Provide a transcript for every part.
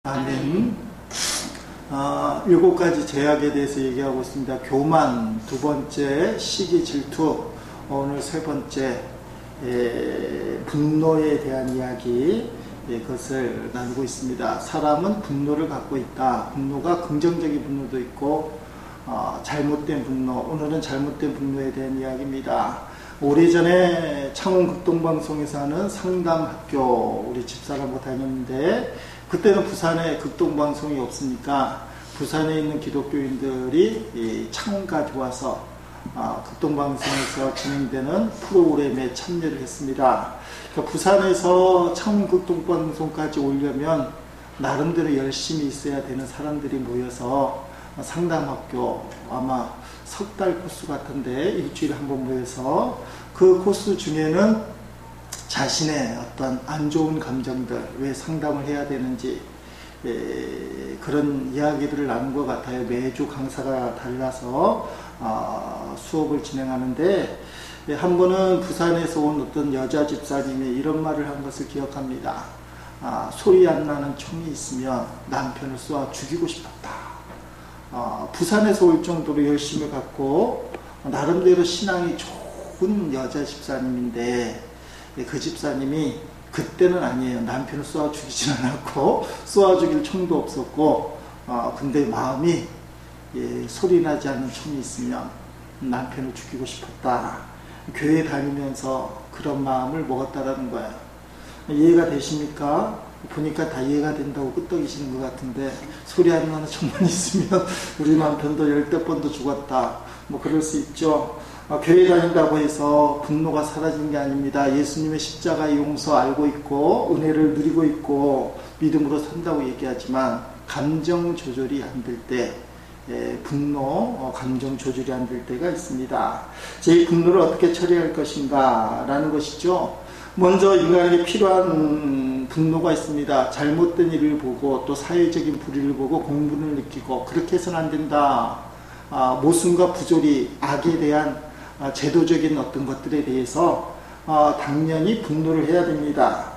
아멘. 7가지 죄악에 대해서 얘기하고 있습니다. 교만, 두 번째, 시기, 질투, 오늘 세 번째, 분노에 대한 이야기, 그것을 나누고 있습니다. 사람은 분노를 갖고 있다. 분노가 긍정적인 분노도 있고, 잘못된 분노, 오늘은 잘못된 분노에 대한 이야기입니다. 오래전에 창원 극동방송에서 하는 상담학교, 우리 집사람하고 다녔는데, 그때는 부산에 극동방송이 없으니까 부산에 있는 기독교인들이 창원까지 와서 극동방송에서 진행되는 프로그램에 참여를 했습니다. 그러니까 부산에서 창원 극동방송까지 오려면 나름대로 열심히 있어야 되는 사람들이 모여서 상담학교, 아마 석 달 코스 같은데 일주일에 한 번 모여서 그 코스 중에는 자신의 어떤 안 좋은 감정들, 왜 상담을 해야 되는지, 그런 이야기들을 나눈 것 같아요. 매주 강사가 달라서 수업을 진행하는데, 한 번은 부산에서 온 어떤 여자 집사님이 이런 말을 한 것을 기억합니다. 소리 안 나는 총이 있으면 남편을 쏘아 죽이고 싶었다. 부산에서 올 정도로 열심히 갖고 나름대로 신앙이 좋은 여자 집사님인데, 그 집사님이 그때는 아니에요. 남편을 쏘아 죽이진 않았고 쏘아 죽일 총도 없었고, 근데 마음이 소리 나지 않는 총이 있으면 남편을 죽이고 싶었다. 교회 다니면서 그런 마음을 먹었다라는 거예요. 이해가 되십니까? 보니까 다 이해가 된다고 끄떡이시는 것 같은데, 소리 안 나는 총만 있으면 우리 남편도 10번도 죽었다, 뭐 그럴 수 있죠. 교회 다닌다고 해서 분노가 사라진 게 아닙니다. 예수님의 십자가의 용서 알고 있고 은혜를 누리고 있고 믿음으로 산다고 얘기하지만, 감정 조절이 안 될 때, 분노, 감정 조절이 안 될 때가 있습니다. 제 분노를 어떻게 처리할 것인가 라는 것이죠. 먼저 인간에게 필요한 분노가 있습니다. 잘못된 일을 보고 또 사회적인 불의를 보고 공분을 느끼고, 그렇게 해서는 안 된다. 모순과 부조리, 악에 대한 제도적인 어떤 것들에 대해서 당연히 분노를 해야 됩니다.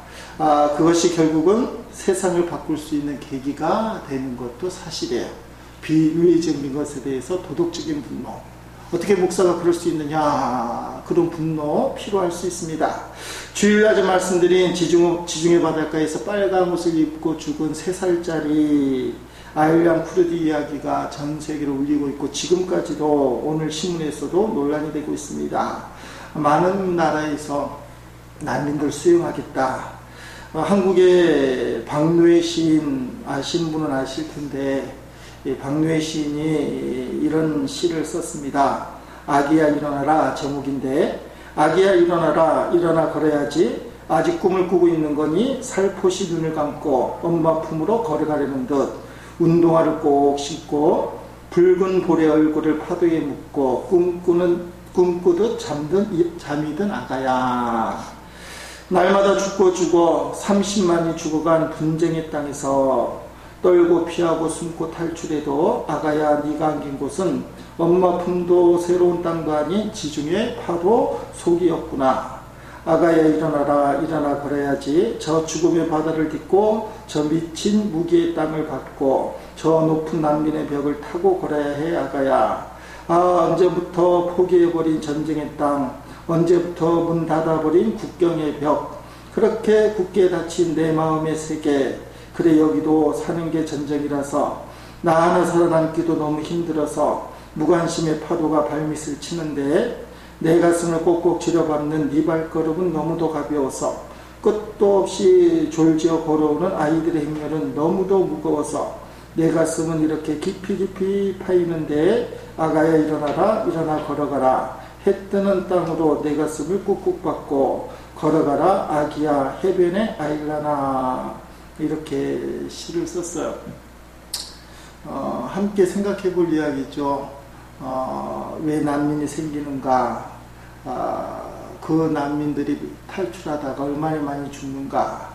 그것이 결국은 세상을 바꿀 수 있는 계기가 되는 것도 사실이에요. 비윤리적인 것에 대해서 도덕적인 분노, 어떻게 목사가 그럴 수 있느냐, 그런 분노 필요할 수 있습니다. 주일날에 말씀드린 지중해 바닷가에서 빨간 옷을 입고 죽은 3살짜리 아일란 쿠르드 이야기가 전 세계로 울리고 있고, 지금까지도 오늘 신문에서도 논란이 되고 있습니다. 많은 나라에서 난민들 수용하겠다. 한국의 박노해 시인, 아시는 분은 아실 텐데, 박노해 시인이 이런 시를 썼습니다. 아기야 일어나라, 제목인데, 아기야 일어나라, 일어나 걸어야지. 아직 꿈을 꾸고 있는 거니 살포시 눈을 감고 엄마 품으로 걸어가려는 듯 운동화를 꼭 신고 붉은 볼의 얼굴을 파도에 묻고 꿈꾸듯 잠이든 아가야. 날마다 죽고 30만이 죽어간 분쟁의 땅에서 떨고 피하고 숨고 탈출해도 아가야, 네가 안긴 곳은 엄마 품도 새로운 땅도 아닌 지중해 파도 속이었구나. 아가야 일어나라, 일어나 걸어야지. 저 죽음의 바다를 딛고 저 미친 무기의 땅을 밟고 저 높은 난민의 벽을 타고 걸어야 해. 아가야, 언제부터 포기해버린 전쟁의 땅, 언제부터 문 닫아버린 국경의 벽, 그렇게 굳게 닫힌 내 마음의 세계. 그래, 여기도 사는 게 전쟁이라서 나 하나 살아남기도 너무 힘들어서 무관심의 파도가 발밑을 치는데, 내 가슴을 꼭꼭 쥐려밟는 네 발걸음은 너무도 가벼워서, 끝도 없이 졸지어 걸어오는 아이들의 행렬은 너무도 무거워서 내 가슴은 이렇게 깊이 파이는데, 아가야 일어나라, 일어나 걸어가라. 해 뜨는 땅으로 내 가슴을 꾹꾹 받고 걸어가라. 아기야 해변의 아일라나. 이렇게 시를 썼어요. 함께 생각해 볼 이야기죠. 왜 난민이 생기는가, 그 난민들이 탈출하다가 얼마나 많이 죽는가.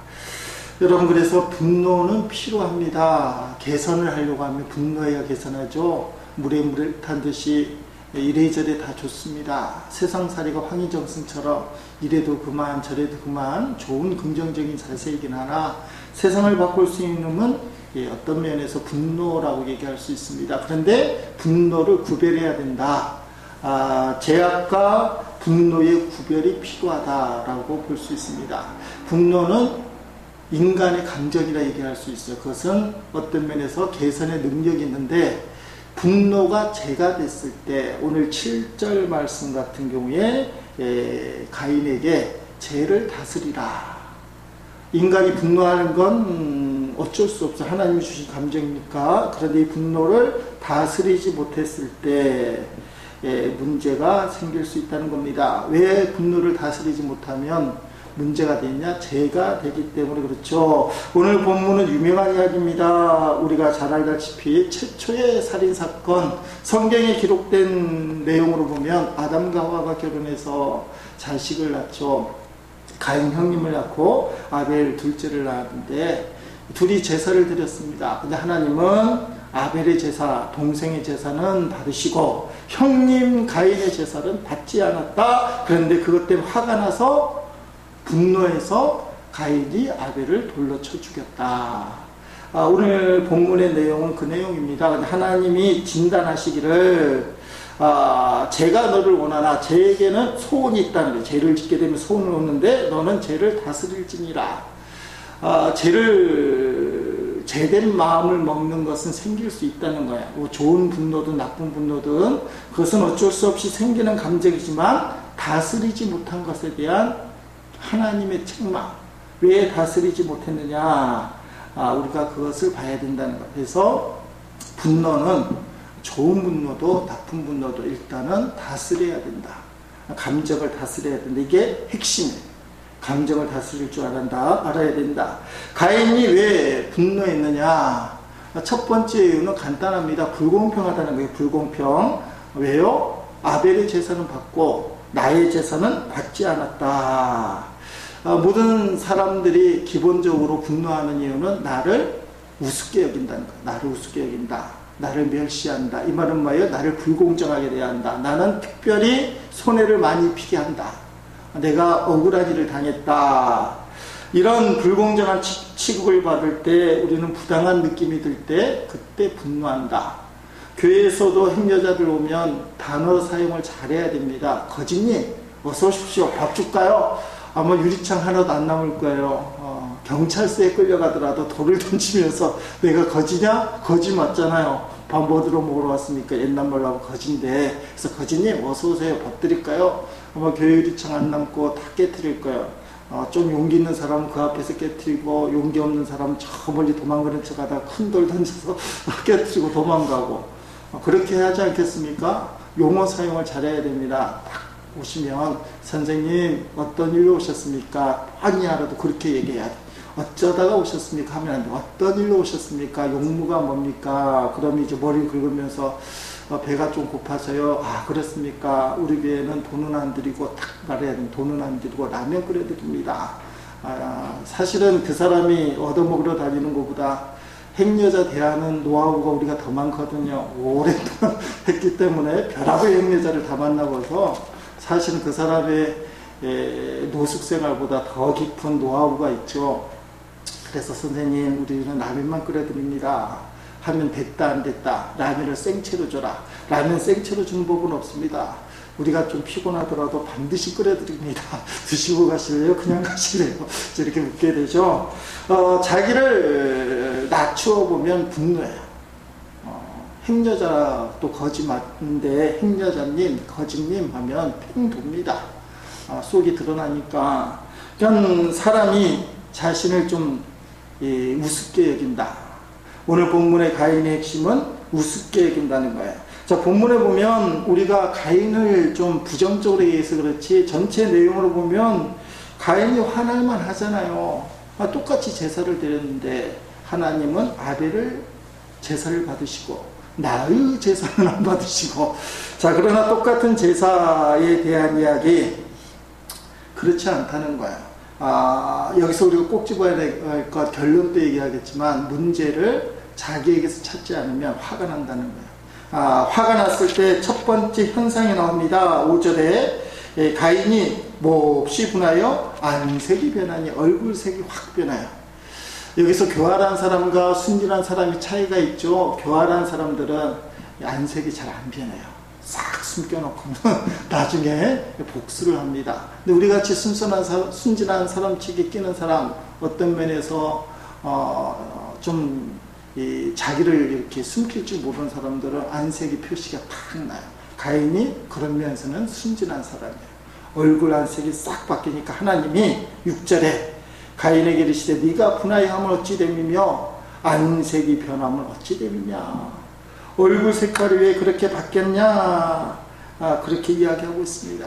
여러분, 그래서 분노는 필요합니다. 개선을 하려고 하면 분노해야 개선하죠. 물에 물을 탄 듯이 이래저래 다 좋습니다. 세상살이가 황희정승처럼 이래도 그만 저래도 그만 좋은 긍정적인 자세이긴 하나, 세상을 바꿀 수 있는 건 어떤 면에서 분노라고 얘기할 수 있습니다. 그런데 분노를 구별해야 된다. 죄악과 분노의 구별이 필요하다라고 볼 수 있습니다. 분노는 인간의 감정이라 얘기할 수 있어요. 그것은 어떤 면에서 개선의 능력이 있는데, 분노가 죄가 됐을 때 오늘 7절 말씀 같은 경우에 가인에게 죄를 다스리라. 인간이 분노하는 건 어쩔 수 없어. 하나님이 주신 감정이니까. 그런데 이 분노를 다스리지 못했을 때 문제가 생길 수 있다는 겁니다. 왜 분노를 다스리지 못하면 문제가 되냐? 죄가 되기 때문에 그렇죠. 오늘 본문은 유명한 이야기입니다. 우리가 잘 알다시피 최초의 살인사건, 성경에 기록된 내용으로 보면 아담과 하와가 결혼해서 자식을 낳죠. 가인 형님을 낳고 아벨 둘째를 낳았는데 둘이 제사를 드렸습니다. 근데 하나님은 아벨의 제사, 동생의 제사는 받으시고 형님 가인의 제사는 받지 않았다. 그런데 그것 때문에 화가 나서 분노해서 가인이 아벨을 돌로 쳐 죽였다. 오늘 본문의 내용은 그 내용입니다. 하나님이 진단하시기를 죄가 너를 원하나 죄에게는 소원이 있다는 거예요. 죄를 짓게 되면 소원을 얻는데 너는 죄를 다스릴지니라. 죄된 마음을 먹는 것은 생길 수 있다는 거야. 뭐 좋은 분노든 나쁜 분노든 그것은 어쩔 수 없이 생기는 감정이지만 다스리지 못한 것에 대한 하나님의 책망. 왜 다스리지 못했느냐? 우리가 그것을 봐야 된다는 것. 그래서 분노는 좋은 분노도 나쁜 분노도 일단은 다스려야 된다. 감정을 다스려야 된다. 이게 핵심이에요. 감정을 다스릴 줄 알아야 된다. 가인이 왜 분노했느냐? 첫 번째 이유는 간단합니다. 불공평하다는 거예요. 불공평. 왜요? 아벨의 제사는 받고 나의 제사는 받지 않았다. 모든 사람들이 기본적으로 분노하는 이유는 나를 우습게 여긴다는 거예요. 나를 우습게 여긴다. 나를 멸시한다. 이 말은 뭐예요? 나를 불공정하게 대한다. 나는 특별히 손해를 많이 입히게 한다. 내가 억울한 일을 당했다. 이런 불공정한 취급을 받을 때 우리는 부당한 느낌이 들 때 그때 분노한다. 교회에서도 행여자들 오면 단어 사용을 잘해야 됩니다. 거짓님 어서 오십시오. 밥 줄까요? 아마 유리창 하나도 안 남을 거예요. 경찰서에 끌려가더라도 돌을 던지면서 내가 거지냐? 거지 맞잖아요. 밥 뭐 들어 먹으러 왔습니까? 옛날 말로 하면 거진데. 그래서 거지님 어서 오세요. 밥 드릴까요? 아마 교회 유리창 안 남고 다 깨트릴 거예요. 좀 용기 있는 사람은 그 앞에서 깨트리고 용기 없는 사람은 저 멀리 도망가는 척하다 큰 돌 던져서 깨트리고 도망가고. 그렇게 하지 않겠습니까? 용어 사용을 잘해야 됩니다. 딱 오시면 선생님 어떤 일로 오셨습니까? 아니 알아도 그렇게 얘기해야 돼. 어쩌다가 오셨습니까? 하면 안 돼. 어떤 일로 오셨습니까? 용무가 뭡니까? 그럼 이제 머리 긁으면서 배가 좀 고파서요. 그렇습니까? 우리 교회는 돈은 안 드리고 딱 말해야 돼. 돈은 안 드리고 라면 끓여드립니다. 사실은 그 사람이 얻어먹으러 다니는 것보다 행여자 대하는 노하우가 우리가 더 많거든요. 오랫동안 했기 때문에 별하의 행여자를 다 만나봐서 사실은 그 사람의 노숙생활보다 더 깊은 노하우가 있죠. 그래서 선생님 우리는 라면만 끓여드립니다. 하면 됐다 안 됐다. 라면을 생채로 줘라. 라면 생채로 주는 법은 없습니다. 우리가 좀 피곤하더라도 반드시 끓여드립니다. 드시고 가실래요? 그냥 가실래요? 이렇게 묻게 되죠. 자기를 낮추어 보면 분노해요. 행여자도 거지 맞는데 행여자님, 거지님 하면 팽 돕니다. 속이 드러나니까. 그러니까 사람이 자신을 좀 우습게 여긴다. 오늘 본문의 가인의 핵심은 우습게 여긴다는 거예요. 자, 본문에 보면 우리가 가인을 좀 부정적으로 얘기해서 그렇지 전체 내용으로 보면 가인이 화날만 하잖아요. 똑같이 제사를 드렸는데 하나님은 아벨을 제사를 받으시고 나의 제사는 안 받으시고. 자, 그러나 똑같은 제사에 대한 이야기 그렇지 않다는 거예요. 여기서 우리가 꼭 집어야 될 것, 결론도 얘기하겠지만 문제를 자기에게서 찾지 않으면 화가 난다는 거예요. 화가 났을 때 첫 번째 현상이 나옵니다. 5절에 가인이 몹시 분하여 안색이 변하니 얼굴색이 확 변해요. 여기서 교활한 사람과 순진한 사람이 차이가 있죠. 교활한 사람들은 안색이 잘 안 변해요. 싹 숨겨놓고 나중에 복수를 합니다. 근데 우리같이 순진한 사람치기 끼는 사람, 어떤 면에서 자기를 이렇게 숨길 줄 모르는 사람들은 안색이 표시가 탁 나요. 가인이 그런 면에서는 순진한 사람이에요. 얼굴 안색이 싹 바뀌니까 하나님이 6절에 가인에게 이르시되 네가 분하여 함을 어찌 됨이며 안색이 변함을 어찌 됨이냐. 얼굴 색깔이 왜 그렇게 바뀌었냐. 그렇게 이야기하고 있습니다.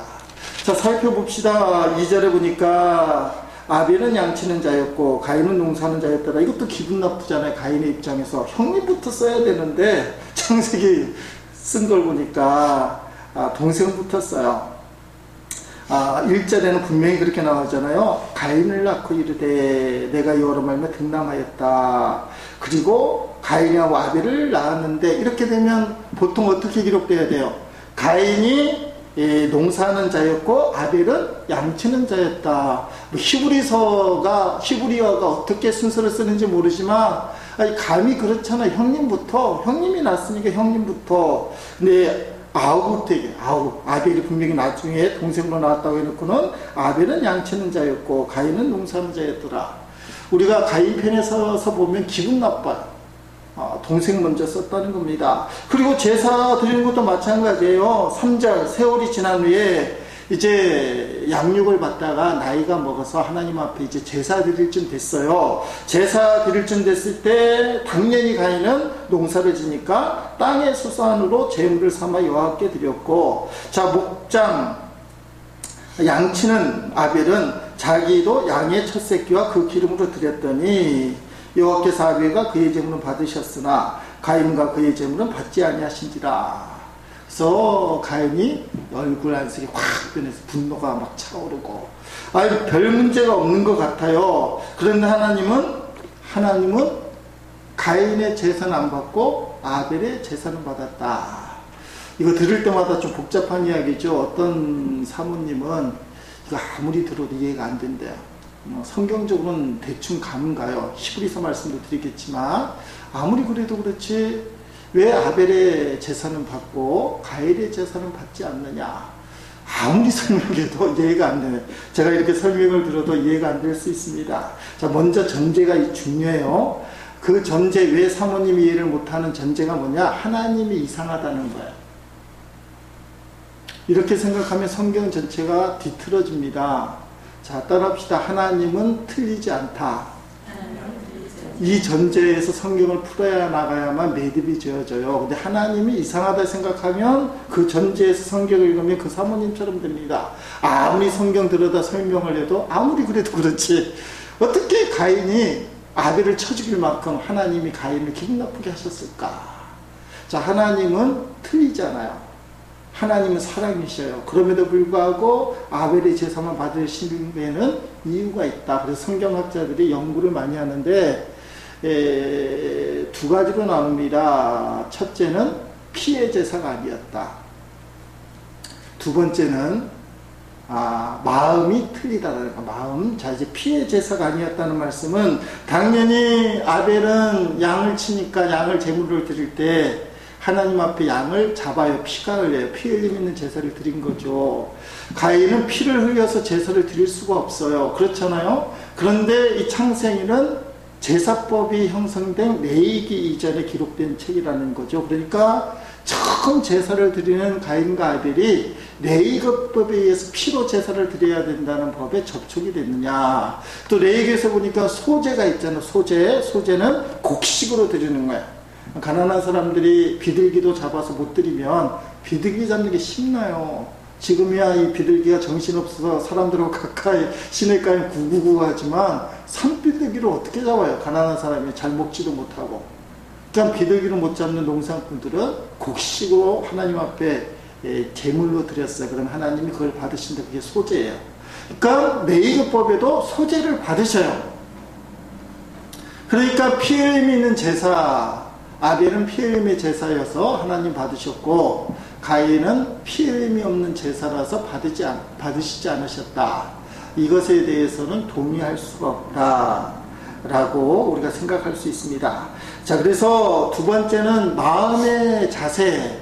자, 살펴봅시다. 2절에 보니까 아벨은 양치는 자였고 가인은 농사하는 자였더라. 이것도 기분 나쁘잖아요. 가인의 입장에서 형님부터 써야 되는데 창세기 쓴 걸 보니까 동생부터 써요. 1절에는 분명히 그렇게 나오잖아요. 가인을 낳고 이르되 내가 여호와로 말미암아 등남하였다. 그리고 가인하고 아벨을 낳았는데, 이렇게 되면 보통 어떻게 기록돼야 돼요? 가인이 농사하는 자였고 아벨은 양치는 자였다. 히브리어가 어떻게 순서를 쓰는지 모르지만 감이 그렇잖아요. 형님이 낳았으니까 형님부터. 근데 아벨이 분명히 나중에 동생으로 나왔다고 해놓고는 아벨은 양치는 자였고 가인은 농사하는 자였더라. 우리가 가인 편에 서서 보면 기분 나빠요. 동생 먼저 썼다는 겁니다. 그리고 제사 드리는 것도 마찬가지예요. 3절 세월이 지난 후에 이제 양육을 받다가 나이가 먹어서 하나님 앞에 이제 제사 드릴 쯤 됐어요. 제사 드릴 쯤 됐을 때 당연히 가인은 농사를 지니까 땅의 수산으로 제물을 삼아 여호와께 드렸고, 자, 목장 양치는 아벨은 자기도 양의 첫 새끼와 그 기름으로 드렸더니 여호와께서 아벨과 그의 제물은 받으셨으나 가인과 그의 제물은 받지 아니하신지라. 그래서 가인이 얼굴 안색이 확 변해서 분노가 막 차오르고, 별 문제가 없는 것 같아요. 그런데 하나님은 가인의 제사는 안 받고 아벨의 제사는 받았다. 이거 들을 때마다 좀 복잡한 이야기죠. 어떤 사모님은 이거 아무리 들어도 이해가 안 된대요. 성경적으로는 대충 감은 가요. 히브리서 말씀도 드리겠지만 아무리 그래도 그렇지 왜 아벨의 제사는 받고 가인의 제사는 받지 않느냐. 아무리 설명해도 이해가 안 되네. 제가 이렇게 설명을 들어도 이해가 안 될 수 있습니다. 자, 먼저 전제가 중요해요. 그 전제, 왜 사모님이 이해를 못하는 전제가 뭐냐? 하나님이 이상하다는 거예요. 이렇게 생각하면 성경 전체가 뒤틀어집니다. 자, 따라합시다. 하나님은 틀리지 않다. 이 전제에서 성경을 풀어야 나가야만 매듭이 지어져요. 근데 하나님이 이상하다 생각하면 그 전제에서 성경을 읽으면 그 사모님처럼 됩니다. 아무리 성경 들여다 설명을 해도 아무리 그래도 그렇지, 어떻게 가인이 아벨을 쳐 죽일 만큼 하나님이 가인을 기분 나쁘게 하셨을까? 자, 하나님은 틀리잖아요. 하나님은 사랑이셔요. 그럼에도 불구하고 아벨의 제사만 받으시면은 이유가 있다. 그래서 성경학자들이 연구를 많이 하는데 두 가지로 나눕니다. 첫째는 피의 제사가 아니었다. 두 번째는 마음이 틀리다라는 거. 마음. 자, 이제 피의 제사가 아니었다는 말씀은 당연히 아벨은 양을 치니까 양을 제물로 드릴 때 하나님 앞에 양을 잡아요. 피가 흘려요. 피 흘림 있는 제사를 드린 거죠. 가인은 피를 흘려서 제사를 드릴 수가 없어요. 그렇잖아요. 그런데 이 창세기는 제사법이 형성된 레위기 이전에 기록된 책이라는 거죠. 그러니까 처음 제사를 드리는 가인과 아벨이 레위기법에 의해서 피로 제사를 드려야 된다는 법에 접촉이 됐느냐. 또 레위기에서 보니까 소제가 있잖아요. 소제는 곡식으로 드리는 거예요. 가난한 사람들이 비둘기도 잡아서 못 드리면 비둘기 잡는 게 쉽나요? 지금이야 이 비둘기가 정신없어서 사람들하고 가까이 시내가에 구구구 하지만 산비둘기를 어떻게 잡아요? 가난한 사람이 잘 먹지도 못하고. 그러니까 비둘기를 못 잡는 농산꾼들은 곡식으로 하나님 앞에 제물로 드렸어요. 그럼 하나님이 그걸 받으신다. 그게 소제예요. 그러니까 레위기법에도 소제를 받으셔요. 그러니까 피 흘림이 있는 제사, 아벨은 피 흘림의 제사여서 하나님 받으셨고, 가인은 피 흘림이 없는 제사라서 받으시지 않으셨다. 이것에 대해서는 동의할 수가 없다. 라고 우리가 생각할 수 있습니다. 자, 그래서 두 번째는 마음의 자세.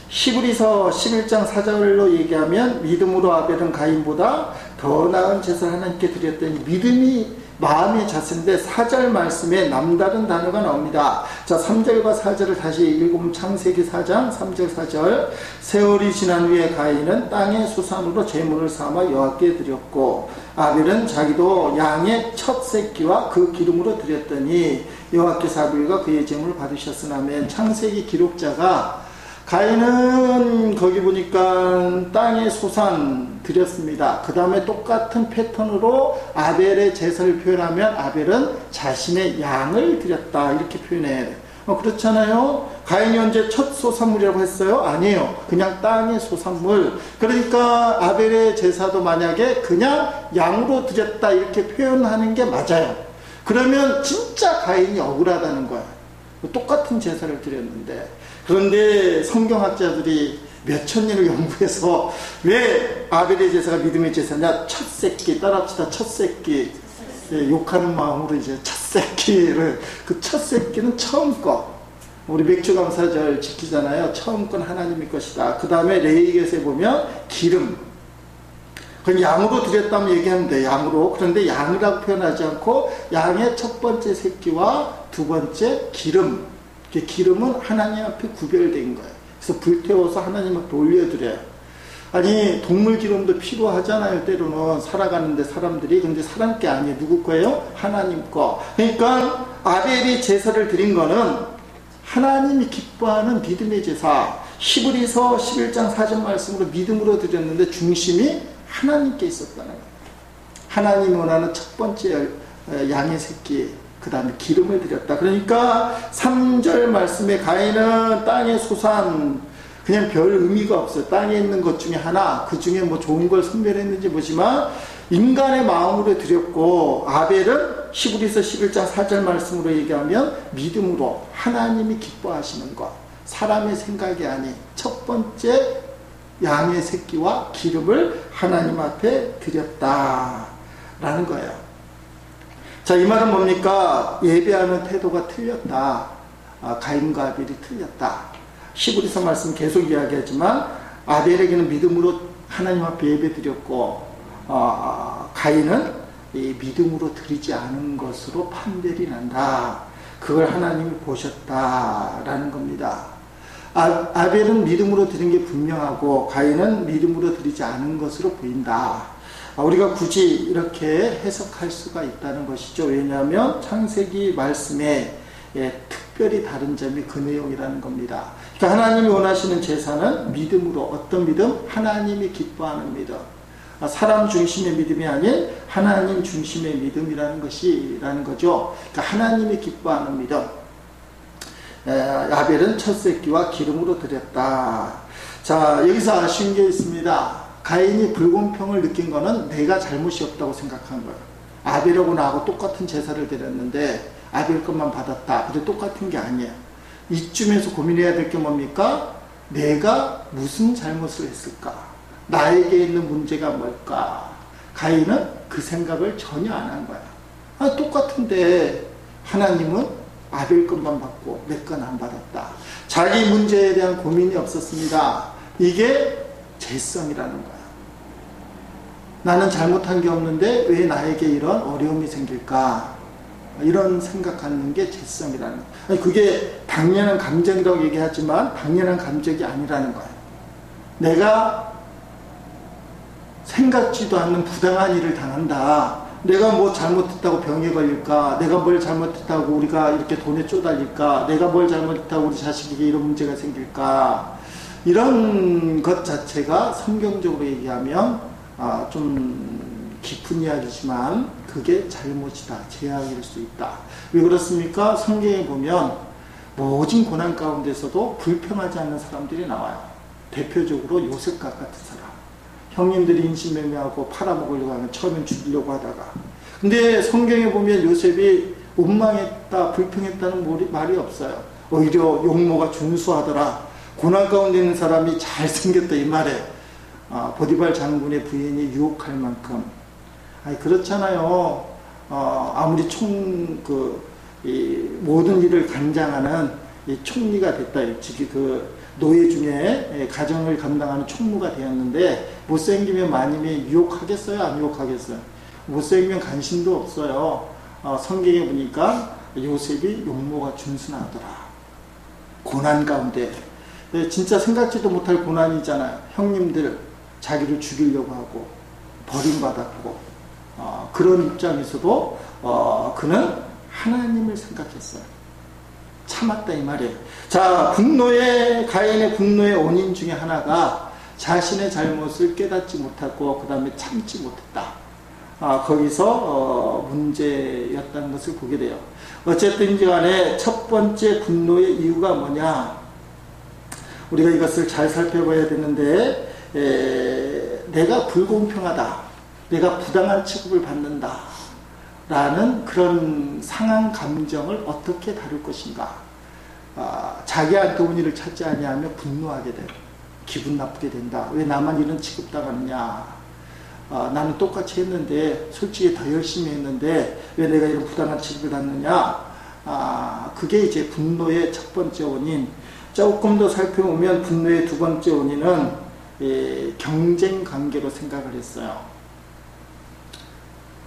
히브리서 11장 4절로 얘기하면 믿음으로 아벨은 가인보다 더 나은 제사를 하나님께 드렸더니, 믿음이 마음의 자세인데 4절 말씀에 남다른 단어가 나옵니다. 자, 3절과 4절을 다시 읽으면 창세기 4장 3절 4절, 세월이 지난 후에 가인은 땅의 수산으로 제물을 삼아 여호와께 드렸고 아벨은 자기도 양의 첫 새끼와 그 기름으로 드렸더니 여호와께서 아벨과 그의 제물을 받으셨으나. 창세기 기록자가 가인은 거기 보니까 땅의 소산 드렸습니다. 그 다음에 똑같은 패턴으로 아벨의 제사를 표현하면 아벨은 자신의 양을 드렸다, 이렇게 표현해야 돼요. 그렇잖아요. 가인이 언제 첫 소산물이라고 했어요? 아니에요. 그냥 땅의 소산물. 그러니까 아벨의 제사도 만약에 그냥 양으로 드렸다 이렇게 표현하는 게 맞아요. 그러면 진짜 가인이 억울하다는 거야. 똑같은 제사를 드렸는데. 그런데 성경학자들이 몇천 년을 연구해서 왜 아벨의 제사가 믿음의 제사냐? 첫 새끼, 따라합시다. 첫 새끼. 욕하는 마음으로 이제 첫 새끼를, 그 첫 새끼는 처음 거. 우리 맥주 감사절 지키잖아요. 처음 건 하나님의 것이다. 그 다음에 레위기에 보면 기름. 그건 양으로 드렸다면 얘기하면 돼. 양으로. 그런데 양이라고 표현하지 않고 양의 첫 번째 새끼와 두 번째 기름. 기름은 하나님 앞에 구별된 거예요. 그래서 불태워서 하나님 앞에 올려드려요. 아니, 동물 기름도 필요하잖아요. 때로는 살아가는데 사람들이. 근데 사람 게 아니에요. 누구 거예요? 하나님 거. 그러니까 아벨이 제사를 드린 거는 하나님이 기뻐하는 믿음의 제사. 히브리서 11장 4절 말씀으로 믿음으로 드렸는데 중심이 하나님께 있었다는 거예요. 하나님이 원하는 첫 번째 양의 새끼, 그 다음에 기름을 드렸다. 그러니까 3절 말씀에 가인은 땅의 소산, 그냥 별 의미가 없어요. 땅에 있는 것 중에 하나, 그 중에 뭐 좋은 걸 선별했는지 보지만 인간의 마음으로 드렸고, 아벨은 히브리서 11장 4절 말씀으로 얘기하면 믿음으로 하나님이 기뻐하시는 것, 사람의 생각이 아닌 첫 번째 양의 새끼와 기름을 하나님 앞에 드렸다라는 거예요. 자, 이 말은 뭡니까? 예배하는 태도가 틀렸다. 가인과 아벨이 틀렸다. 히브리서 말씀 계속 이야기하지만 아벨에게는 믿음으로 하나님 앞에 예배드렸고 가인은 이 믿음으로 드리지 않은 것으로 판별이 난다. 그걸 하나님이 보셨다라는 겁니다. 아벨은 믿음으로 드린 게 분명하고 가인은 믿음으로 드리지 않은 것으로 보인다. 우리가 굳이 이렇게 해석할 수가 있다는 것이죠. 왜냐하면 창세기 말씀에 특별히 다른 점이 그 내용이라는 겁니다. 그러니까 하나님이 원하시는 제사는 믿음으로, 어떤 믿음? 하나님이 기뻐하는 믿음. 사람 중심의 믿음이 아닌 하나님 중심의 믿음이라는 거죠. 그러니까 하나님이 기뻐하는 믿음. 아벨은 첫 새끼와 기름으로 드렸다. 자, 여기서 아쉬운 게 있습니다. 가인이 불공평을 느낀 거는 내가 잘못이 없다고 생각한 거예요. 아벨하고 나하고 똑같은 제사를 드렸는데 아벨 것만 받았다. 근데 똑같은 게 아니에요. 이쯤에서 고민해야 될 게 뭡니까? 내가 무슨 잘못을 했을까? 나에게 있는 문제가 뭘까? 가인은 그 생각을 전혀 안 한 거야. 똑같은데 하나님은 아벨 것만 받고 내 건 안 받았다. 자기 문제에 대한 고민이 없었습니다. 이게 죄성이라는 거야. 나는 잘못한 게 없는데 왜 나에게 이런 어려움이 생길까? 이런 생각하는 게 죄성이라는 거야. 아니, 그게 당연한 감정이라고 얘기하지만 당연한 감정이 아니라는 거야. 내가 생각지도 않는 부당한 일을 당한다. 내가 뭐 잘못했다고 병에 걸릴까? 내가 뭘 잘못했다고 우리가 이렇게 돈에 쪼달릴까? 내가 뭘 잘못했다고 우리 자식에게 이런 문제가 생길까? 이런 것 자체가 성경적으로 얘기하면 좀 깊은 이야기지만 그게 잘못이다, 죄악일 수 있다. 왜 그렇습니까? 성경에 보면 모진 고난 가운데서도 불평하지 않는 사람들이 나와요. 대표적으로 요셉과 같은 사람. 형님들이 인신매매하고 팔아먹으려고 하면 처음엔 죽이려고 하다가, 근데 성경에 보면 요셉이 원망했다, 불평했다는 말이 없어요. 오히려 용모가 준수하더라. 고난 가운데 있는 사람이 잘생겼다, 이 말에 보디발 장군의 부인이 유혹할 만큼. 아니, 그렇잖아요. 아무리 모든 일을 관장하는 이 총리가 됐다. 즉, 노예 중에 가정을 감당하는 총무가 되었는데, 못생기면 마님이 유혹하겠어요? 안 유혹하겠어요? 못생기면 관심도 없어요. 성경에 보니까 요셉이 용모가 준순하더라. 고난 가운데. 진짜 생각지도 못할 고난이잖아요. 형님들 자기를 죽이려고 하고, 버림받았고, 그런 입장에서도 그는 하나님을 생각했어요. 참았다 이 말이에요. 자, 가인의 분노의 원인 중에 하나가 자신의 잘못을 깨닫지 못하고 그 다음에 참지 못했다. 거기서 문제였다는 것을 보게 돼요. 어쨌든 간에 첫 번째 분노의 이유가 뭐냐, 우리가 이것을 잘 살펴봐야 되는데, 내가 불공평하다, 내가 부당한 취급을 받는다 라는 그런 상한 감정을 어떻게 다룰 것인가. 자기한테 온 일을 찾지 아니하면 분노하게 돼요. 기분 나쁘게 된다. 왜 나만 이런 취급당하느냐. 나는 똑같이 했는데, 솔직히 더 열심히 했는데 왜 내가 이런 부당한 취급을 받느냐. 그게 이제 분노의 첫 번째 원인. 조금 더 살펴보면 분노의 두 번째 원인은 경쟁 관계로 생각을 했어요.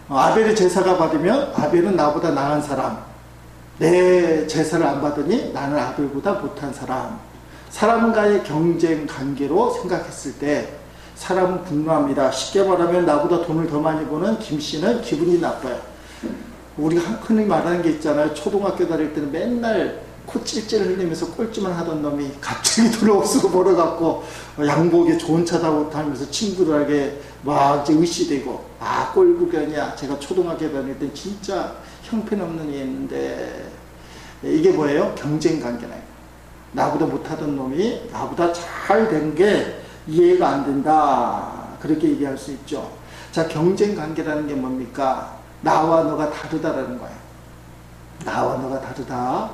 아벨의 제사가 받으면 아벨은 나보다 나은 사람, 내 제사를 안 받으니 나는 아벨보다 못한 사람, 사람과의 경쟁 관계로 생각했을 때 사람은 분노합니다. 쉽게 말하면 나보다 돈을 더 많이 버는 김씨는 기분이 나빠요. 우리가 흔히 말하는 게 있잖아요. 초등학교 다닐 때는 맨날 코 찔찔 흘리면서 꼴찌만 하던 놈이 갑자기 돈을 없어 벌어갖고 양복에 좋은 차 타고 다니면서 친구들에게 막 이제 의시되고, 꼴구견이야. 제가 초등학교 다닐 때 진짜 형편없는 애였는데, 이게 뭐예요? 경쟁 관계네요. 나보다 못하던 놈이 나보다 잘 된 게 이해가 안 된다. 그렇게 얘기할 수 있죠. 자, 경쟁 관계라는 게 뭡니까? 나와 너가 다르다라는 거예요. 나와 너가 다르다.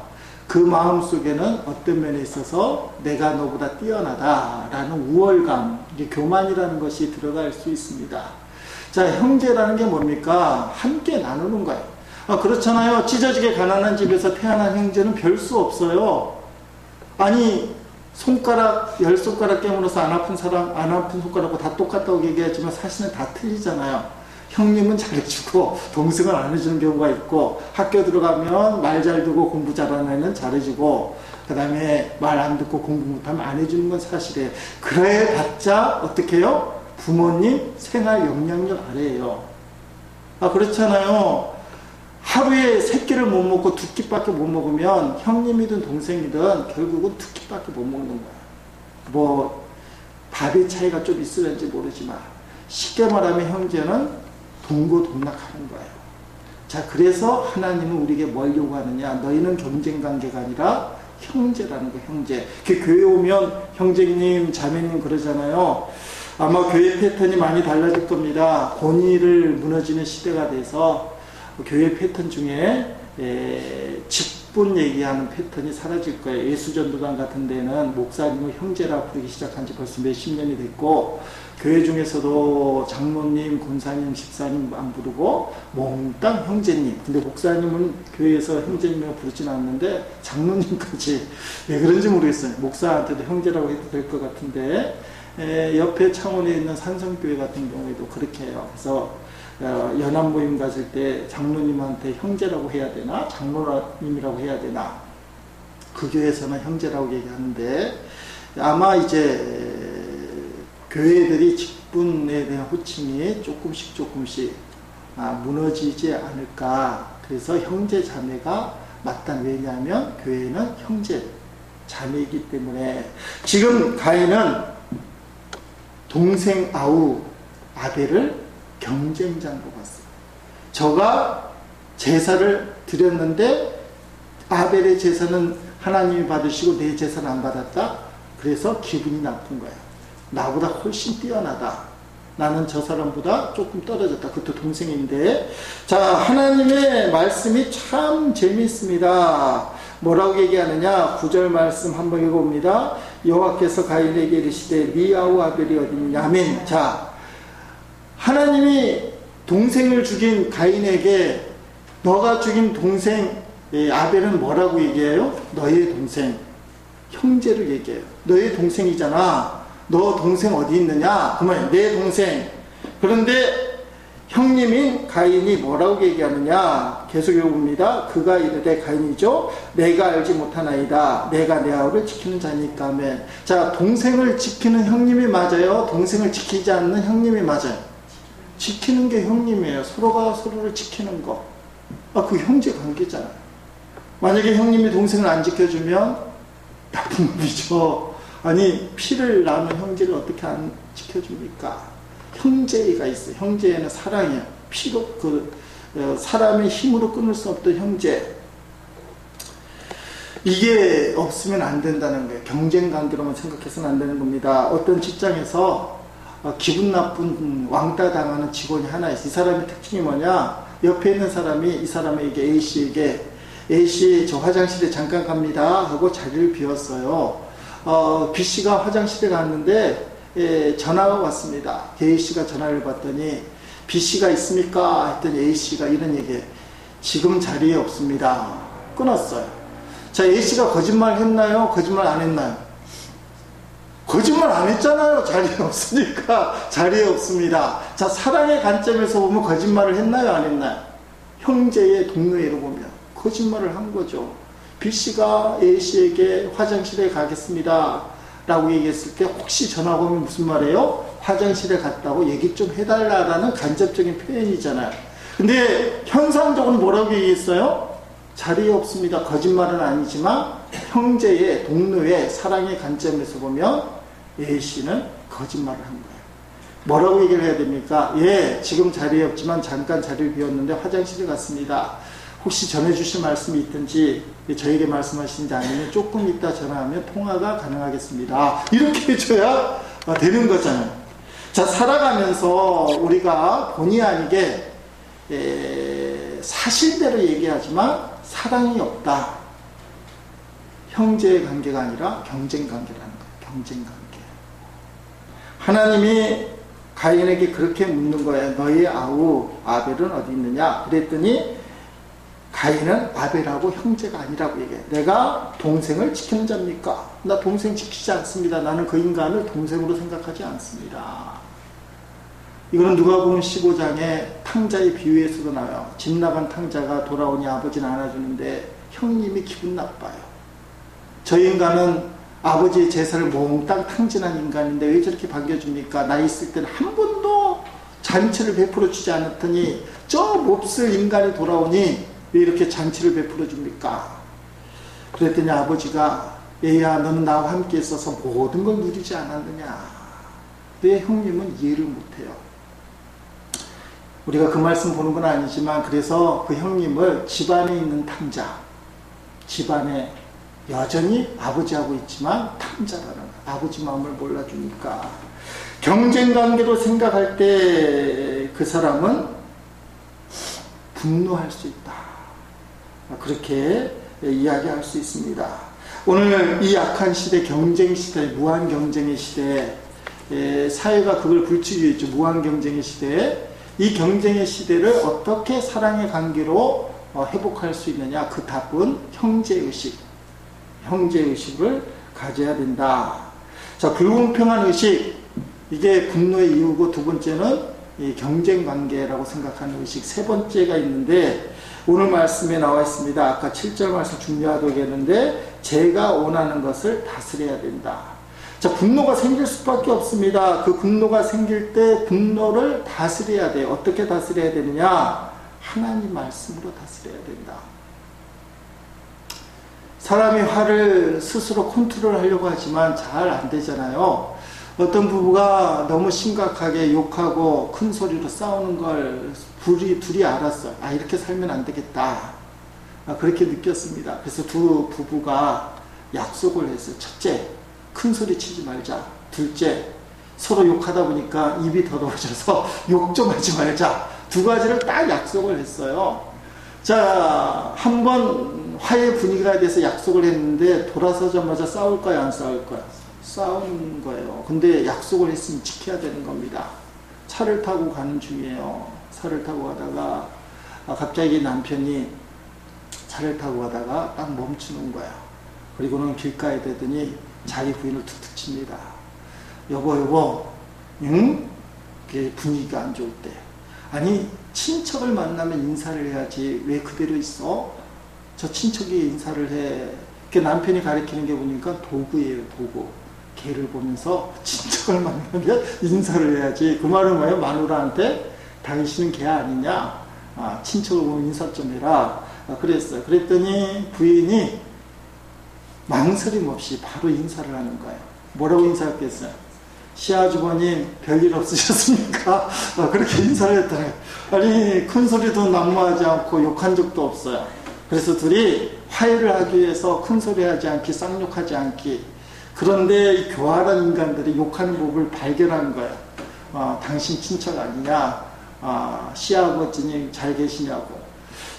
그 마음 속에는 어떤 면에 있어서 내가 너보다 뛰어나다라는 우월감, 이게 교만이라는 것이 들어갈 수 있습니다. 자, 형제라는 게 뭡니까? 함께 나누는 거예요. 그렇잖아요. 찢어지게 가난한 집에서 태어난 형제는 별 수 없어요. 아니, 손가락, 10손가락 깨물어서 안 아픈 손가락하고 다 똑같다고 얘기하지만 사실은 다 틀리잖아요. 형님은 잘해주고 동생은 안 해주는 경우가 있고, 학교 들어가면 말 잘 듣고 공부 잘하는 애는 잘해주고, 그 다음에 말 안 듣고 공부 못하면 안 해주는 건 사실이에요. 그래 봤자 어떻게 해요? 부모님 생활 영향력 아래에요. 그렇잖아요. 하루에 3끼를 못 먹고 2끼밖에 못 먹으면 형님이든 동생이든 결국은 2끼밖에 못 먹는 거야. 밥의 차이가 좀 있을는지 모르지만 쉽게 말하면 형제는 동고동락하는 거예요. 자, 그래서 하나님은 우리에게 뭘 요구하느냐? 너희는 경쟁 관계가 아니라 형제라는 거, 형제. 교회 오면 형제님, 자매님 그러잖아요. 아마 교회 패턴이 많이 달라질 겁니다. 권위를 무너지는 시대가 돼서 교회 패턴 중에 직분 얘기하는 패턴이 사라질 거예요. 예수전도단 같은 데는 목사님을 형제라 부르기 시작한 지 벌써 몇십 년이 됐고, 교회 중에서도 장로님, 권사님, 집사님 안 부르고 몽땅 형제님. 근데 목사님은 교회에서 형제님이라고 부르진 않는데 장로님까지, 왜 그런지 모르겠어요. 목사한테도 형제라고 해도 될 것 같은데, 옆에 창원에 있는 산성교회 같은 경우에도 그렇게 해요. 그래서 연합 모임 가질 때 장로님한테 형제라고 해야 되나, 장로님이라고 해야 되나, 그 교회에서는 형제라고 얘기하는데, 아마 이제 교회들이 직분에 대한 호칭이 조금씩 무너지지 않을까. 그래서 형제 자매가 맞다. 왜냐하면 교회는 형제 자매이기 때문에. 지금 가인은 동생 아벨을 경쟁자로 봤어요. 저가 제사를 드렸는데 아벨의 제사는 하나님이 받으시고 내 제사는 안 받았다. 그래서 기분이 나쁜 거예요. 나보다 훨씬 뛰어나다. 나는 저 사람보다 조금 떨어졌다. 그것도 동생인데. 자, 하나님의 말씀이 참 재미있습니다. 뭐라고 얘기하느냐? 9절 말씀 한번 읽어봅니다. 여호와께서 가인에게 이르시되 네 아우 아벨이 어디냐? 아멘. 자, 하나님이 동생을 죽인 가인에게 너가 죽인 동생 아벨은 뭐라고 얘기해요? 너의 동생, 형제를 얘기해요. 너의 동생이잖아. 너 동생 어디 있느냐? 그러면 내 동생. 그런데 형님인 가인이 뭐라고 얘기하느냐? 계속 읽어봅니다. 그가 이르되 가인이죠. 내가 알지 못하나이다. 내가 내 아우를 지키는 자니까. 아멘. 자, 동생을 지키는 형님이 맞아요? 동생을 지키지 않는 형님이 맞아요? 지키는 게 형님이에요. 서로가 서로를 지키는 거. 그 형제 관계잖아요. 만약에 형님이 동생을 안 지켜주면 나쁜 놈이죠. 아니, 피를 나눈 형제를 어떻게 안 지켜줍니까? 형제가 있어요. 형제에는 사랑이에요. 피로, 사람의 힘으로 끊을 수 없던 형제. 이게 없으면 안 된다는 거예요. 경쟁 관계로만 생각해서는 안 되는 겁니다. 어떤 직장에서 기분 나쁜 왕따 당하는 직원이 하나 있어요. 이 사람의 특징이 뭐냐? 옆에 있는 사람이 이 사람에게 A씨에게 A씨 저 화장실에 잠깐 갑니다 하고 자리를 비웠어요. B씨가 화장실에 갔는데 전화가 왔습니다. A씨가 전화를 받더니 B씨가 있습니까? 했더니 A씨가 이런 얘기해. 지금 자리에 없습니다. 끊었어요. 자, A씨가 거짓말 했나요? 거짓말 안 했나요? 거짓말 안 했잖아요. 자리에 없으니까. 자리에 없습니다. 자, 사랑의 관점에서 보면 거짓말을 했나요? 안 했나요? 형제의 동료애로 보면 거짓말을 한 거죠. B씨가 A씨에게 화장실에 가겠습니다 라고 얘기했을 때 혹시 전화가 오면 무슨 말이에요? 화장실에 갔다고 얘기 좀 해달라라는 간접적인 표현이잖아요. 근데 현상적으로 뭐라고 얘기했어요? 자리에 없습니다. 거짓말은 아니지만 형제의 동료의 사랑의 관점에서 보면 A씨는 거짓말을 한 거예요. 뭐라고 얘기를 해야 됩니까? 예, 지금 자리에 없지만 잠깐 자리를 비웠는데 화장실에 갔습니다. 혹시 전해주실 말씀이 있든지 저에게 말씀하시는지 아니면 조금 이따 전화하면 통화가 가능하겠습니다. 이렇게 해줘야 되는 거잖아요. 자, 살아가면서 우리가 본의 아니게 사실대로 얘기하지만 사랑이 없다. 형제의 관계가 아니라 경쟁 관계라는 거예요. 경쟁 관계. 하나님이 가인에게 그렇게 묻는 거예요. 너의 아우 아벨은 어디 있느냐? 그랬더니 가인은 아벨하고 형제가 아니라고 얘기해. 내가 동생을 지키는 자입니까? 나 동생 지키지 않습니다. 나는 그 인간을 동생으로 생각하지 않습니다. 이거는 누가복음 15장의 탕자의 비유에서도 나와요. 집 나간 탕자가 돌아오니 아버지는 안아주는데 형님이 기분 나빠요. 저 인간은 아버지의 제사를 몽땅 탕진한 인간인데 왜 저렇게 반겨줍니까? 나 있을 때는 한 번도 잔치를 베풀어 주지 않았더니 저 몹쓸 인간이 돌아오니 왜 이렇게 잔치를 베풀어 줍니까? 그랬더니 아버지가 얘야 너는 나와 함께 있어서 모든 걸 누리지 않았느냐? 왜 형님은 이해를 못해요? 우리가 그 말씀 보는 건 아니지만 그래서 그 형님을 집안에 있는 탕자, 집안에 여전히 아버지하고 있지만 탕자라는 아버지 마음을 몰라주니까 경쟁관계로 생각할 때 그 사람은 분노할 수 있다. 그렇게 이야기할 수 있습니다. 오늘 이 악한 시대, 경쟁 시대, 무한 경쟁의 시대, 사회가 그걸 불치고 있죠. 무한 경쟁의 시대에 이 경쟁의 시대를 어떻게 사랑의 관계로 회복할 수 있느냐? 그 답은 형제의식, 형제의식을 가져야 된다. 자, 불공평한 의식, 이게 분노의 이유고 두 번째는 이 경쟁관계라고 생각하는 의식, 세 번째가 있는데 오늘 말씀에 나와 있습니다. 아까 7절 말씀 중요하다고 했는데 제가 원하는 것을 다스려야 된다. 자, 분노가 생길 수밖에 없습니다. 그 분노가 생길 때 분노를 다스려야 돼요. 어떻게 다스려야 되느냐? 하나님 말씀으로 다스려야 된다. 사람이 화를 스스로 컨트롤하려고 하지만 잘 안 되잖아요. 어떤 부부가 너무 심각하게 욕하고 큰 소리로 싸우는 걸 둘이 알았어요. 아, 이렇게 살면 안 되겠다. 그렇게 느꼈습니다. 그래서 두 부부가 약속을 했어요. 첫째, 큰 소리 치지 말자. 둘째, 서로 욕하다 보니까 입이 더러워져서 욕 좀 하지 말자. 두 가지를 딱 약속을 했어요. 자, 한번 화해 분위기가 돼서 약속을 했는데 돌아서자마자 싸울까요? 안 싸울까요? 싸우는 거예요. 근데 약속을 했으면 지켜야 되는 겁니다. 차를 타고 가는 중이에요. 차를 타고 가다가 갑자기 남편이 차를 타고 가다가 딱 멈추는 거야. 그리고는 길가에 대더니 자기 부인을 툭툭 칩니다. 여보, 응? 그게 분위기가 안 좋을 때. 아니, 친척을 만나면 인사를 해야지. 왜 그대로 있어? 저 친척이 인사를 해. 그 남편이 가리키는 게 보니까 도구예요, 도구. 개를 보면서 친척을 만나면 인사를 해야지. 그 말은 뭐예요? 마누라한테 당신은 개 아니냐? 친척을 보면 인사 좀 해라. 그랬어요. 그랬더니 부인이 망설임 없이 바로 인사를 하는 거예요. 뭐라고 인사했겠어요? 시아주버님 별일 없으셨습니까? 그렇게 인사를 했더니 아니 큰 소리도 난무하지 않고 욕한 적도 없어요. 그래서 둘이 화해를 하기 위해서 큰 소리 하지 않기, 쌍욕하지 않기. 그런데 이 교활한 인간들이 욕하는 법을 발견한 거예요. 당신 친척 아니냐? 시아버지님 잘 계시냐고.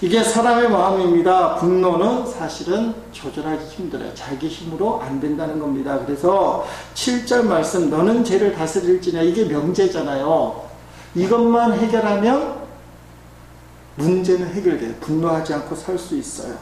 이게 사람의 마음입니다. 분노는 사실은 조절하기 힘들어요. 자기 힘으로 안 된다는 겁니다. 그래서 7절 말씀, 너는 죄를 다스릴지냐, 이게 명제잖아요. 이것만 해결하면 문제는 해결돼요. 분노하지 않고 살 수 있어요.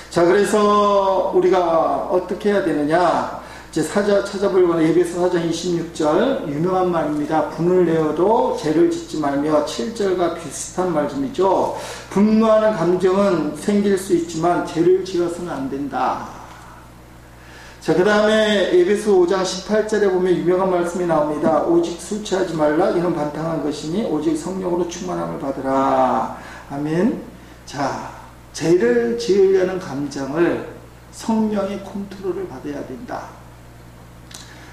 자, 그래서 우리가 어떻게 해야 되느냐, 이제 찾아보려고 에베소 4장 26절 유명한 말입니다. 분을 내어도 죄를 짓지 말며. 7절과 비슷한 말씀이죠. 분노하는 감정은 생길 수 있지만 죄를 지어서는 안 된다. 자, 그 다음에 에베소 5장 18절에 보면 유명한 말씀이 나옵니다. 오직 술 취하지 말라. 이는 반탕한 것이니 오직 성령으로 충만함을 받으라. 아멘. 자, 죄를 지으려는 감정을 성령의 컨트롤을 받아야 된다.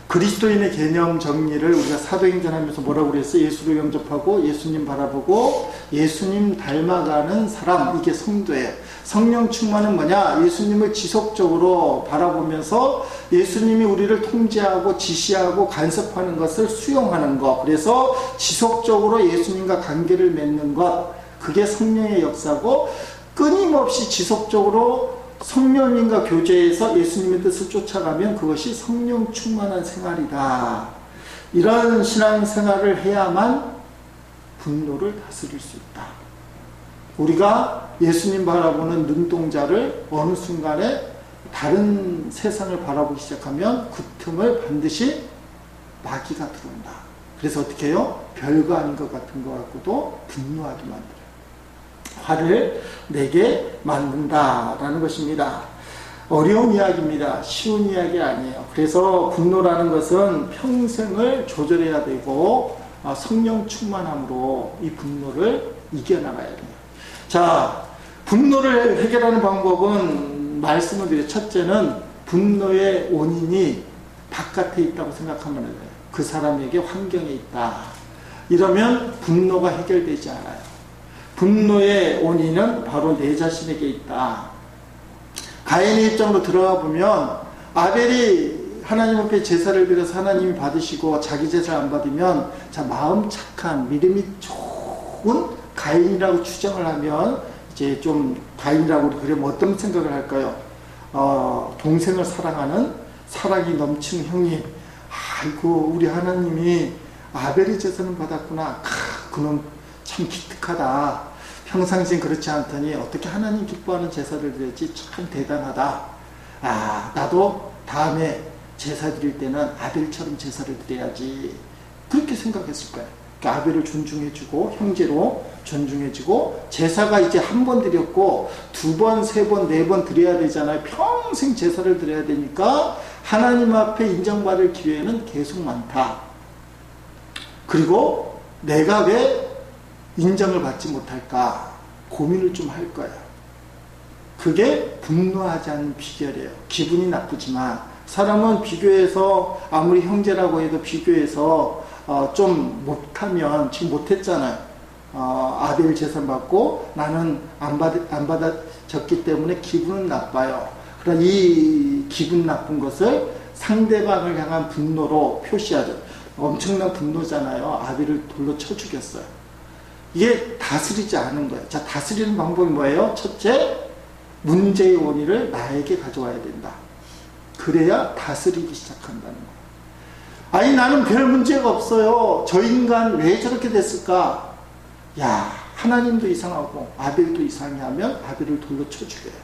그리스도인의 개념 정리를 우리가 사도행전 하면서 뭐라고 그랬어요? 예수를 영접하고 예수님 바라보고 예수님 닮아가는 사람, 이게 성도예요. 성령 충만은 뭐냐? 예수님을 지속적으로 바라보면서 예수님이 우리를 통제하고 지시하고 간섭하는 것을 수용하는 것. 그래서 지속적으로 예수님과 관계를 맺는 것, 그게 성령의 역사고, 끊임없이 지속적으로 성령님과 교제해서 예수님의 뜻을 쫓아가면 그것이 성령 충만한 생활이다. 이런 신앙생활을 해야만 분노를 다스릴 수 있다. 우리가 예수님 바라보는 눈동자를 어느 순간에 다른 세상을 바라보기 시작하면 그 틈을 반드시 마귀가 들어온다. 그래서 어떻게 해요? 별거 아닌 것 같은 것 같고도 분노하게 만들어요. 화를 내게 만든다라는 것입니다. 어려운 이야기입니다. 쉬운 이야기 아니에요. 그래서 분노라는 것은 평생을 조절해야 되고 성령 충만함으로 이 분노를 이겨나가야 돼요. 자, 분노를 해결하는 방법은 말씀을 드려요. 첫째는 분노의 원인이 바깥에 있다고 생각하면 돼요. 그 사람에게 환경에 있다. 이러면 분노가 해결되지 않아요. 분노의 원인은 바로 내 자신에게 있다. 가인의 입장으로 들어가 보면 아벨이 하나님 앞에 제사를 드려서 하나님이 받으시고 자기 제사를 안 받으면, 자, 마음 착한 믿음이 좋은 가인이라고 추정을 하면 이제 좀 가인이라고 그러면 어떤 생각을 할까요? 동생을 사랑하는 사랑이 넘치는 형님, 아이고 우리 하나님이 아벨의 제사는 받았구나. 그놈 참 기특하다. 평상시엔 그렇지 않더니 어떻게 하나님 기뻐하는 제사를 드렸지, 참 대단하다. 나도 다음에 제사 드릴 때는 아벨처럼 제사를 드려야지. 그렇게 생각했을 거예요. 그러니까 아벨을 존중해주고 형제로 존중해주고, 제사가 이제 한 번 드렸고 두 번, 세 번, 네 번 드려야 되잖아요. 평생 제사를 드려야 되니까 하나님 앞에 인정받을 기회는 계속 많다. 그리고 내가 왜 인정을 받지 못할까 고민을 좀 할 거예요. 그게 분노하지 않는 비결이에요. 기분이 나쁘지만 사람은 비교해서, 아무리 형제라고 해도 비교해서 좀 못하면, 지금 못했잖아요. 아벨 제사 받고 나는 안 받아졌기 때문에 기분은 나빠요. 그러나 이 기분 나쁜 것을 상대방을 향한 분노로 표시하죠. 엄청난 분노잖아요. 아벨을 돌로 쳐 죽였어요. 이게 다스리지 않은 거예요. 자, 다스리는 방법이 뭐예요? 첫째, 문제의 원인을 나에게 가져와야 된다. 그래야 다스리기 시작한다는 거예요. 아니, 나는 별 문제가 없어요. 저 인간 왜 저렇게 됐을까? 야, 하나님도 이상하고 아벨도 이상해 하면 아벨을 돌로 쳐 죽여요.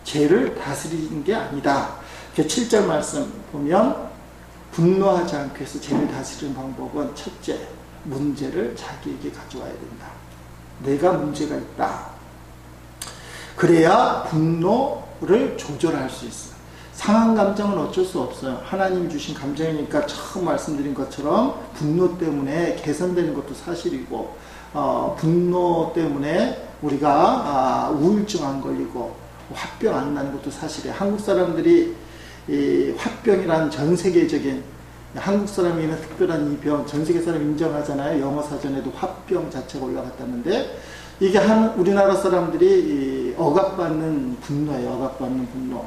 죄를 다스리는 게 아니다. 7절 말씀 보면 분노하지 않기 위해서 죄를 다스리는 방법은 첫째, 문제를 자기에게 가져와야 된다. 내가 문제가 있다. 그래야 분노를 조절할 수 있어요. 상한 감정은 어쩔 수 없어요. 하나님 주신 감정이니까 처음 말씀드린 것처럼 분노 때문에 개선되는 것도 사실이고, 분노 때문에 우리가 우울증 안 걸리고 화병 안 나는 것도 사실이에요. 한국 사람들이 이 화병이란 전 세계적인, 한국 사람이 있는 특별한 이 병, 전 세계 사람 인정하잖아요. 영어 사전에도 화병 자체가 올라갔다는데, 이게 우리나라 사람들이 억압받는 분노예요. 억압받는 분노.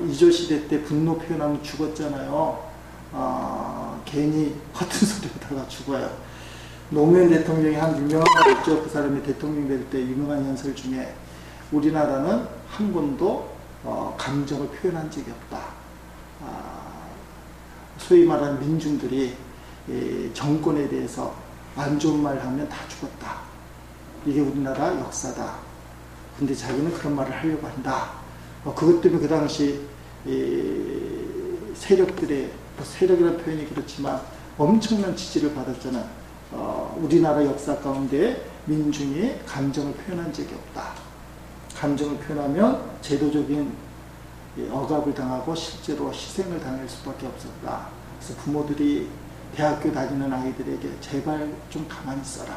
이조 시대 때 분노 표현하면 죽었잖아요. 괜히 허튼 소리 하다가 죽어요. 노무현 대통령이 한 유명한 거 있죠. 그 사람이 대통령 될 때 유명한 연설 중에 우리나라는 한 번도 감정을 표현한 적이 없다. 소위 말하는 민중들이 정권에 대해서 안 좋은 말 하면 다 죽었다. 이게 우리나라 역사다. 근데 자기는 그런 말을 하려고 한다. 그것 때문에 그 당시 세력들의, 세력이라는 표현이 그렇지만 엄청난 지지를 받았잖아요. 우리나라 역사 가운데 민중이 감정을 표현한 적이 없다. 감정을 표현하면 제도적인 억압을 당하고 실제로 희생을 당할 수밖에 없었다. 그래서 부모들이 대학교 다니는 아이들에게 제발 좀 가만히 있어라.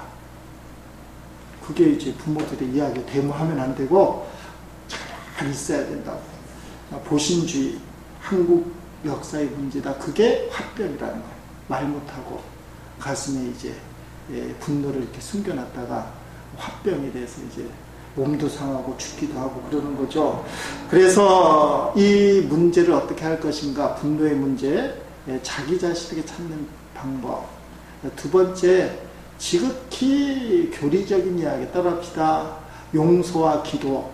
그게 이제 부모들의 이야기, 데모하면 안 되고 잘 있어야 된다고. 보신주의, 한국 역사의 문제다. 그게 화병이라는 거예요. 말 못하고 가슴에 이제 분노를 이렇게 숨겨놨다가 화병이 돼서 이제 몸도 상하고 죽기도 하고 그러는 거죠. 그래서 이 문제를 어떻게 할 것인가, 분노의 문제, 자기 자신에게 찾는 방법. 두 번째, 지극히 교리적인 이야기 따라합시다. 용서와 기도.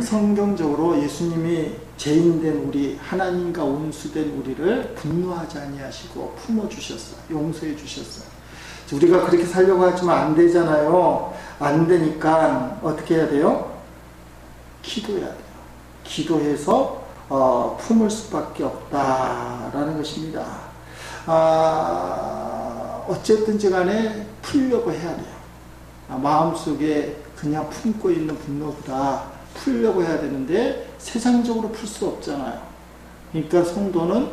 성경적으로 예수님이 죄인된 우리, 하나님과 온수된 우리를 분노하지 아니하시고 품어주셨어요. 용서해 주셨어요. 우리가 그렇게 살려고 하지만 안 되잖아요. 안 되니까 어떻게 해야 돼요? 기도해야 돼요. 기도해서 품을 수밖에 없다라는 것입니다. 어쨌든지 간에 풀려고 해야 돼요. 마음속에 그냥 품고 있는 분노보다 풀려고 해야 되는데 세상적으로 풀 수 없잖아요. 그러니까 성도는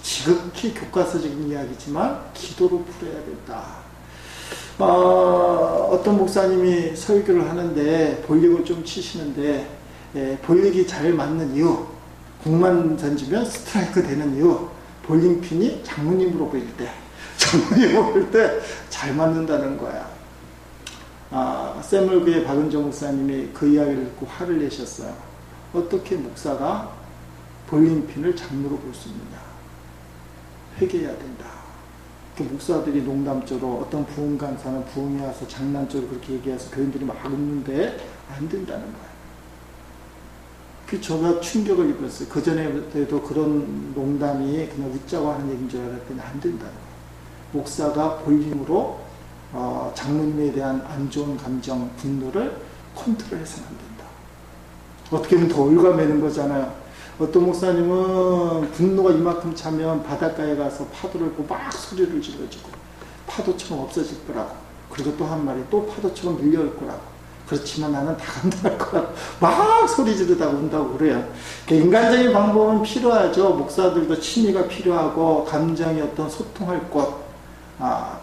지극히 교과서적인 이야기지만 기도로 풀어야 된다. 어떤 목사님이 설교를 하는데 볼링을 좀 치시는데 볼링이 잘 맞는 이유, 공만 던지면 스트라이크 되는 이유, 볼링핀이 장로님으로 보일 때, 장로님으로 보일 때 잘 맞는다는 거야. 샘물교회 박은정 목사님이 그 이야기를 듣고 화를 내셨어요. 어떻게 목사가 볼링핀을 장로로 볼 수 있느냐. 회개해야 된다. 그 목사들이 농담조로, 어떤 부흥 강사는 부흥에 와서 장난조로 그렇게 얘기해서 교인들이 막 웃는데 안 된다는 거예요. 저가 충격을 입었어요. 그전에도 그런 농담이 그냥 웃자고 하는 얘기인 줄 알았더니 안 된다는 거예요. 목사가 볼링으로 장로님에 대한 안 좋은 감정, 분노를 컨트롤해서는 안 된다. 어떻게 보면 더 올가매는 거잖아요. 어떤 목사님은 분노가 이만큼 차면 바닷가에 가서 파도를 보고 막 소리를 질러주고 파도처럼 없어질 거라고. 그리고 또 한 마리 또 파도처럼 밀려올 거라고. 그렇지만 나는 다 간다할 거라고. 막 소리 지르다가 온다고 그래요. 인간적인 방법은 필요하죠. 목사들도 친위가 필요하고 감정이 어떤 소통할 곳,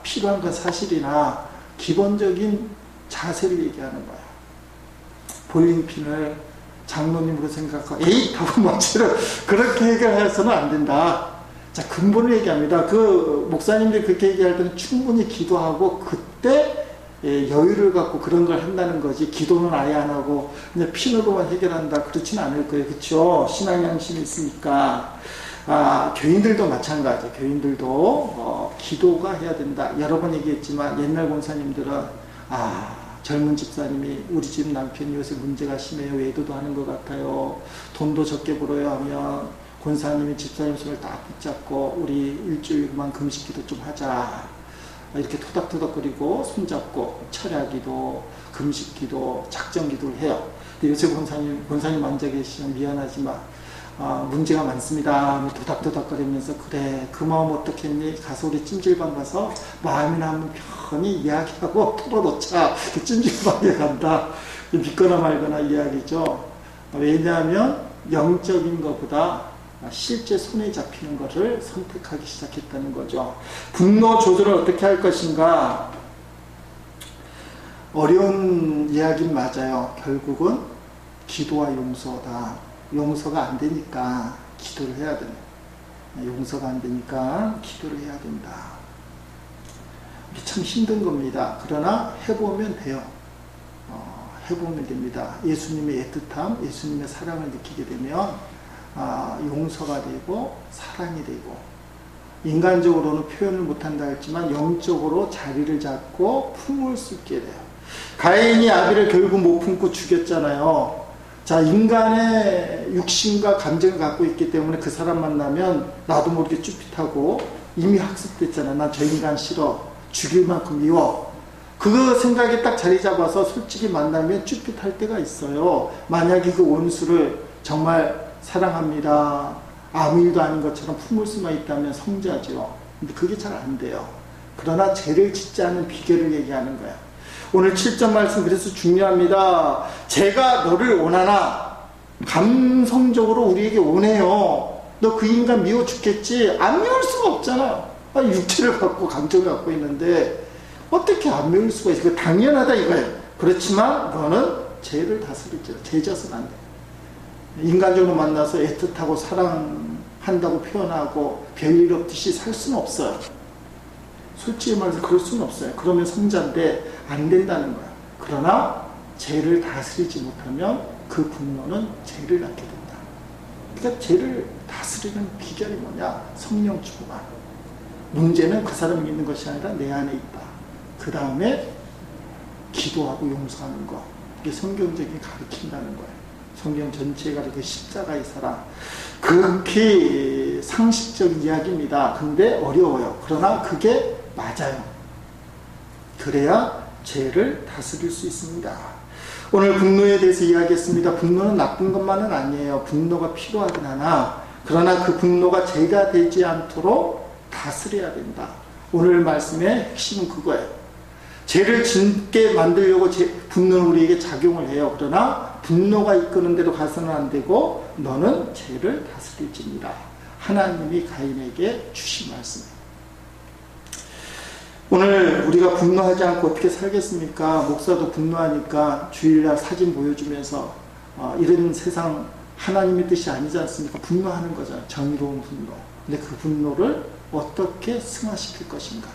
필요한 건 사실이나 기본적인 자세를 얘기하는 거야. 볼링핀을 장로님으로 생각하고 에이 하고 멋지를 그렇게 해결해서는 안 된다. 자, 근본을 얘기합니다. 그 목사님들이 그렇게 얘기할 때는 충분히 기도하고 그때 여유를 갖고 그런 걸 한다는 거지. 기도는 아예 안 하고 그냥 핀으로만 해결한다. 그렇지는 않을 거예요. 그렇죠? 신앙 양심이 있으니까. 교인들도 마찬가지예요. 교인들도 기도가 해야 된다. 여러 번 얘기했지만 옛날 권사님들은 젊은 집사님이 우리 집 남편이 요새 문제가 심해요. 외도도 하는 것 같아요. 돈도 적게 벌어야 하면 권사님이 집사님 손을 딱 붙잡고 우리 일주일만 금식기도 좀 하자. 이렇게 토닥토닥거리고 손잡고 철야기도, 금식기도, 작정기도를 해요. 근데 요새 권사님 앉아 계시면 미안하지만 문제가 많습니다. 도닥도닥거리면서 그래 그 마음 어떻겠니? 가서 우리 찜질방 가서 마음이나 한번 편히 이야기하고 털어놓자. 그 찜질방에 간다. 믿거나 말거나 이야기죠. 왜냐하면 영적인 것보다 실제 손에 잡히는 것을 선택하기 시작했다는 거죠. 분노 조절을 어떻게 할 것인가? 어려운 이야기는 맞아요. 결국은 기도와 용서다. 용서가 안 되니까 기도를 해야 된다. 용서가 안 되니까 기도를 해야 된다. 이게 참 힘든 겁니다. 그러나 해보면 돼요. 해보면 됩니다. 예수님의 애틋함, 예수님의 사랑을 느끼게 되면 용서가 되고 사랑이 되고, 인간적으로는 표현을 못한다 했지만 영적으로 자리를 잡고 품을 수 있게 돼요. 가인이 아벨을 결국 못 품고 죽였잖아요. 자, 인간의 육신과 감정을 갖고 있기 때문에 그 사람 만나면 나도 모르게 쭈삣하고, 이미 학습됐잖아. 난 저 인간 싫어. 죽일 만큼 미워. 그거 생각이 딱 자리 잡아서 솔직히 만나면 쭈삣할 때가 있어요. 만약에 그 원수를 정말 사랑합니다, 아무 일도 아닌 것처럼 품을 수만 있다면 성자죠. 근데 그게 잘 안 돼요. 그러나 죄를 짓지 않는 비결을 얘기하는 거야. 오늘 7절 말씀 그래서 중요합니다. 제가 너를 원하나, 감성적으로 우리에게 원해요. 너 그 인간 미워 죽겠지? 안 미울 수가 없잖아. 육체를 갖고 감정을 갖고 있는데 어떻게 안 미울 수가 있어? 당연하다 이거예요. 그렇지만 너는 죄를 다스리지, 죄 져서는 안 돼. 인간적으로 만나서 애틋하고 사랑한다고 표현하고 별일 없듯이 살 수는 없어요. 솔직히 말해서 그럴 수는 없어요. 그러면 성자인데 안 된다는 거야. 그러나 죄를 다스리지 못하면 그 분노는 죄를 낳게 된다. 그러니까 죄를 다스리는 비결이 뭐냐? 성령 충만. 문제는 그 사람이 있는 것이 아니라 내 안에 있다. 그 다음에 기도하고 용서하는 거. 이게 성경적인 가르친다는 거예요. 성경 전체에 가르쳐 십자가의 사랑. 극히 상식적인 이야기입니다. 근데 어려워요. 그러나 그게 맞아요. 그래야 죄를 다스릴 수 있습니다. 오늘 분노에 대해서 이야기했습니다. 분노는 나쁜 것만은 아니에요. 분노가 필요하긴 하나, 그러나 그 분노가 죄가 되지 않도록 다스려야 된다. 오늘 말씀의 핵심은 그거예요. 죄를 짓게 만들려고 분노는 우리에게 작용을 해요. 그러나 분노가 이끄는 대로 가서는 안 되고 너는 죄를 다스릴지니라. 하나님이 가인에게 주신 말씀이에요. 오늘 우리가 분노하지 않고 어떻게 살겠습니까? 목사도 분노하니까 주일날 사진 보여주면서 이런 세상 하나님의 뜻이 아니지 않습니까? 분노하는 거잖아요. 정의로운 분노. 근데 그 분노를 어떻게 승화시킬 것인가?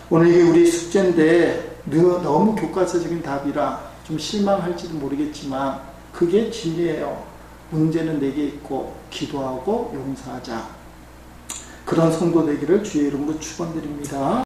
오늘 이게 우리 숙제인데 너무 교과서적인 답이라 좀 실망할지도 모르겠지만 그게 진리예요. 문제는 내게 있고 기도하고 용서하자. 그런 성도 되기를 주의 이름으로 축원드립니다.